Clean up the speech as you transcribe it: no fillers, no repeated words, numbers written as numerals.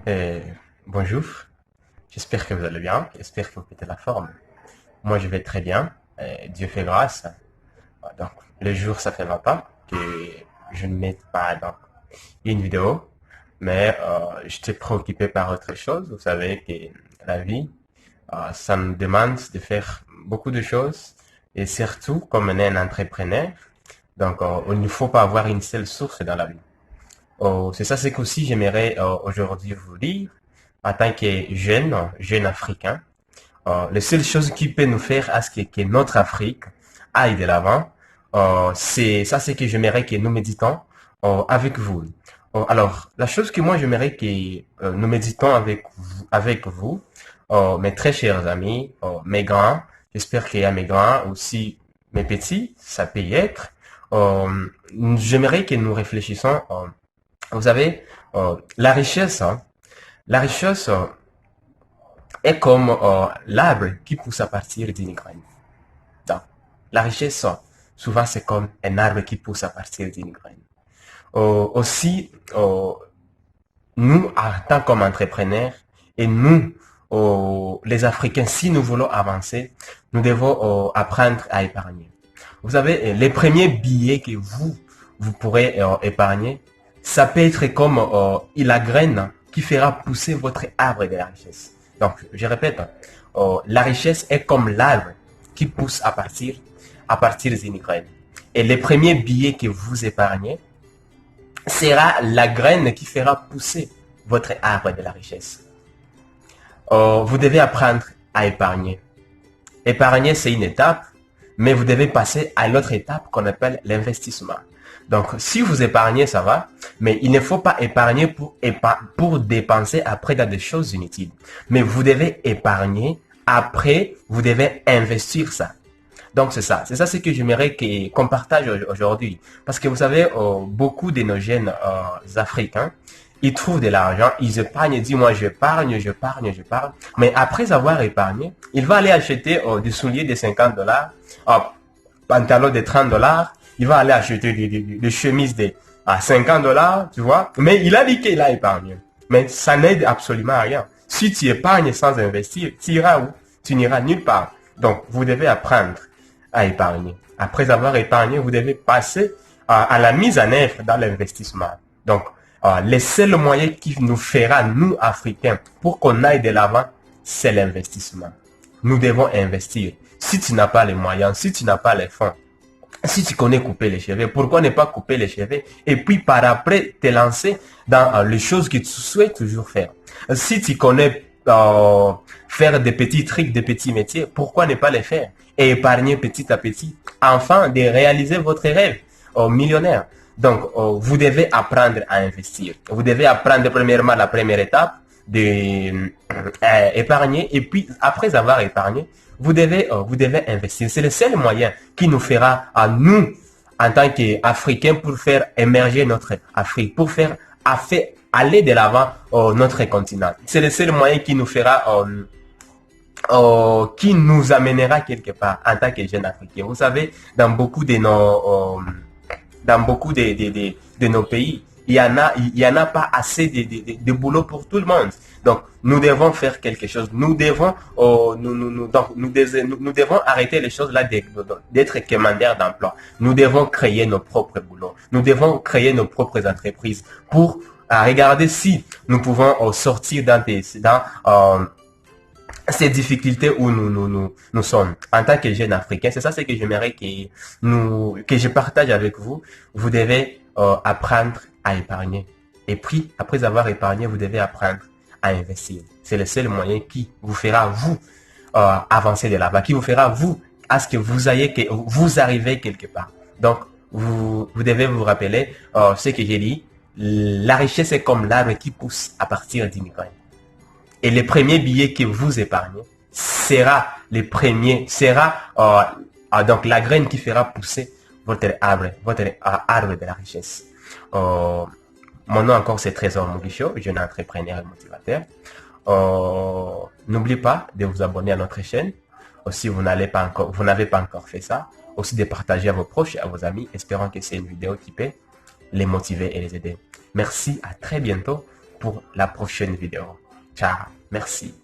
Euh, Bonjour, j'espère que vous allez bien, j'espère que vous pétez la forme. Moi, je vais très bien, Dieu fait grâce. Donc, le jour, ça fait longtemps que je ne mets pas donc, une vidéo, mais j'étais préoccupé par autre chose. Vous savez que la vie, ça nous demande de faire beaucoup de choses, et surtout, comme on est un entrepreneur, donc il ne faut pas avoir une seule source dans la vie. Oh, c'est ça, c'est qu'aussi j'aimerais aujourd'hui vous dire, en tant que jeune africain, la seule chose qui peut nous faire à ce que notre Afrique aille de l'avant, c'est ça, c'est que j'aimerais que nous méditons avec vous. Alors, la chose que moi j'aimerais que nous méditons avec vous, mes très chers amis, mes grands, j'espère qu'il y a mes grands aussi, mes petits, ça peut y être. J'aimerais que nous réfléchissions. Vous savez, la richesse est comme l'arbre qui pousse à partir d'une graine. Donc, la richesse, souvent, c'est comme un arbre qui pousse à partir d'une graine. Aussi, nous, en tant qu'entrepreneurs, et nous, les Africains, si nous voulons avancer, nous devons apprendre à épargner. Vous savez, les premiers billets que vous pourrez épargner, ça peut être comme la graine qui fera pousser votre arbre de la richesse. Donc, je répète, la richesse est comme l'arbre qui pousse à partir d'une graine. Et les premiers billets que vous épargnez sera la graine qui fera pousser votre arbre de la richesse. Vous devez apprendre à épargner. Épargner, c'est une étape, mais vous devez passer à l'autre étape qu'on appelle l'investissement. Donc, si vous épargnez, ça va, mais il ne faut pas épargner pour dépenser après dans des choses inutiles. Mais vous devez épargner, après, vous devez investir ça. Donc, c'est ça. C'est ça ce que j'aimerais qu'on partage aujourd'hui. Parce que vous savez, beaucoup de nos jeunes Africains, ils trouvent de l'argent, ils épargnent, ils disent, moi, j'épargne. Mais après avoir épargné, il va aller acheter des souliers de 50 dollars, pantalons de 30 dollars, il va aller acheter des chemises à 50 dollars, tu vois. Mais il a dit qu'il a épargné. Mais ça n'aide absolument à rien. Si tu épargnes sans investir, tu iras où? Tu n'iras nulle part. Donc, vous devez apprendre à épargner. Après avoir épargné, vous devez passer à la mise en œuvre dans l'investissement. Donc, le seul moyen qui nous fera, nous, Africains, pour qu'on aille de l'avant, c'est l'investissement. Nous devons investir. Si tu n'as pas les moyens, si tu n'as pas les fonds, si tu connais couper les cheveux, pourquoi ne pas couper les cheveux et puis par après te lancer dans les choses que tu souhaites toujours faire. Si tu connais faire des petits trucs, des petits métiers, pourquoi ne pas les faire et épargner petit à petit afin de réaliser votre rêve millionnaire. Donc, vous devez apprendre à investir. Vous devez apprendre premièrement la première étape de épargner et puis après avoir épargné, vous devez investir. C'est le seul moyen qui nous fera à nous, en tant qu'Africains, pour faire émerger notre Afrique, pour faire aller de l'avant notre continent. C'est le seul moyen qui nous fera, qui nous amènera quelque part en tant que jeunes Africains. Vous savez, dans beaucoup de nos pays, il y en a pas assez de boulot pour tout le monde. Donc, nous devons faire quelque chose. Nous devons, nous devons arrêter les choses là d'être commandeurs d'emploi. Nous devons créer nos propres boulots. Nous devons créer nos propres entreprises pour regarder si nous pouvons sortir ces difficultés où nous sommes en tant que jeunes Africains. C'est ça ce que j'aimerais que je partage avec vous. Vous devez apprendre à épargner. Et puis, après avoir épargné, vous devez apprendre à investir. C'est le seul moyen qui vous fera, vous, avancer de là-bas, qui vous fera, vous, à ce que vous arrivez quelque part. Donc, vous devez vous rappeler ce que j'ai dit. La richesse est comme l'arbre qui pousse à partir d'une graine. Et le premier billet que vous épargnez sera donc la graine qui fera pousser votre arbre de la richesse. Mon nom encore c'est Trésor Mugisho, jeune entrepreneur et motivateur. N'oubliez pas de vous abonner à notre chaîne. Si vous n'avez pas encore fait ça, aussi de partager à vos proches et à vos amis. Espérons que c'est une vidéo qui peut les motiver et les aider. Merci, à très bientôt pour la prochaine vidéo. Ciao, merci.